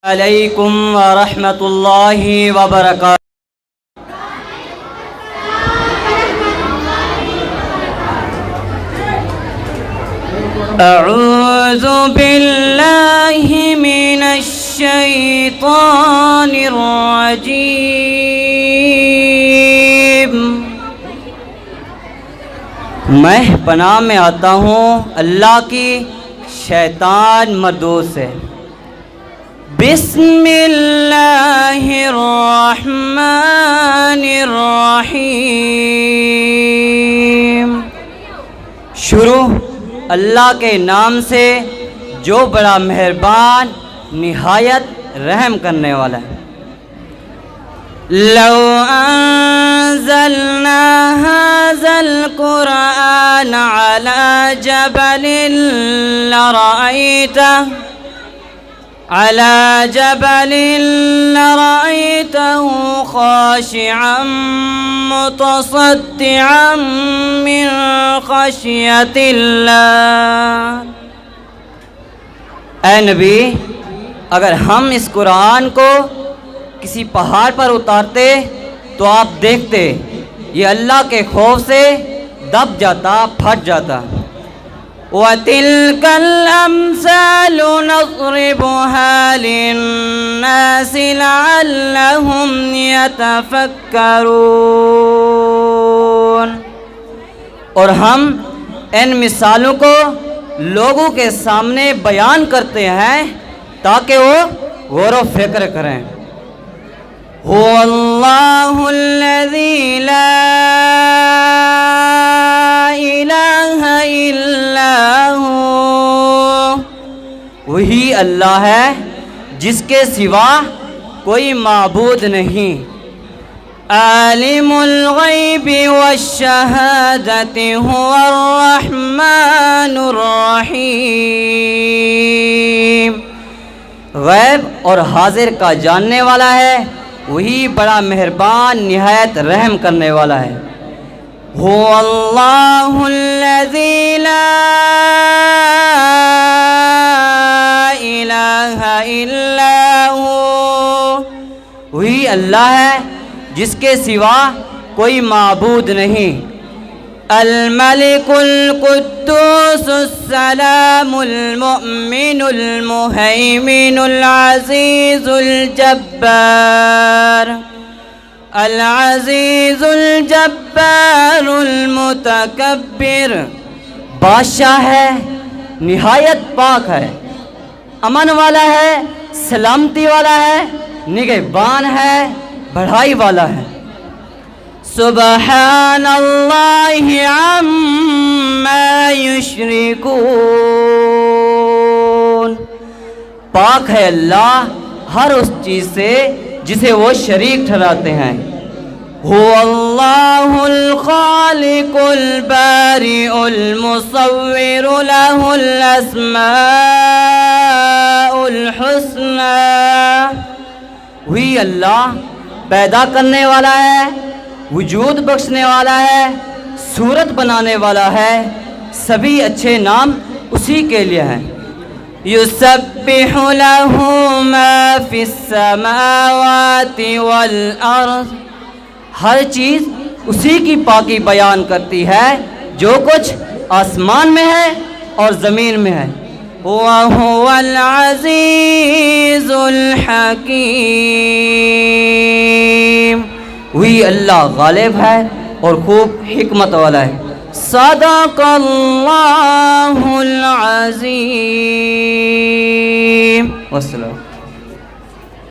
علیکم ورحمۃ اللہ وبرکاتہ۔ اعوذ باللہ من الشیطان الرجیم۔ میں پناہ میں آتا ہوں اللہ کی شیطان مردود سے۔ بسم اللہ الرحمن الرحیم۔ شروع اللہ کے نام سے جو بڑا مہربان نہایت رحم کرنے والا ہے۔ لو انزلنا هذا القرآن على جبل لرأيته خاشعا متصدعا من خشية الله۔ اے نبی، اگر ہم اس قرآن کو کسی پہاڑ پر اتارتے تو آپ دیکھتے یہ اللہ کے خوف سے دب جاتا، پھٹ جاتا۔ وَتِلْكَ الْأَمْثَالُ نَضْرِبُهَا لِلنَّاسِ لَعَلَّهُمْ يَتَفَكَّرُونَ۔ اور ہم ان مثالوں کو لوگوں کے سامنے بیان کرتے ہیں تاکہ وہ غور و فکر کریں۔ هو اللہ الذی لا الہ الا ہو۔ وہی اللہ ہے جس کے سوا کوئی معبود نہیں۔ عالم الغیب والشہادۃ هو الرحمن الرحیم۔ غیب اور حاضر کا جاننے والا ہے، وہی بڑا مہربان نہایت رحم کرنے والا ہے۔ هو اللہ الذی لا الہ الا ہو۔ وہی اللہ ہے جس کے سوا کوئی معبود نہیں۔ الملک القدوس السلام المؤمن المہیمن العزیز الجبار العزیز الجبار المتکبر۔ بادشاہ ہے، نہایت پاک ہے، امن والا ہے، سلامتی والا ہے، نگہبان ہے، بڑائی والا ہے۔ سبحان اللہ عما یشرکون۔ پاک ہے اللہ ہر اس چیز سے جسے وہ شریک ٹھہراتے ہیں۔ هو اللہ الخالق البارئ المصور له الاسماء الحسنى۔ وہی اللہ پیدا کرنے والا ہے، وجود بخشنے والا ہے، صورت بنانے والا ہے، سبھی اچھے نام اسی کے لیے ہیں۔ یسبح لہ ما فی السماوات والارض۔ ہر چیز اسی کی پاکی بیان کرتی ہے، جو کچھ آسمان میں ہے اور زمین میں ہے۔ وَهُوَ الْعَزِيزُ الْحَكِيمُ۔ وہی اللہ غالب ہے اور خوب حکمت والا ہے۔ صدق اللہ العظیم۔ والسلام۔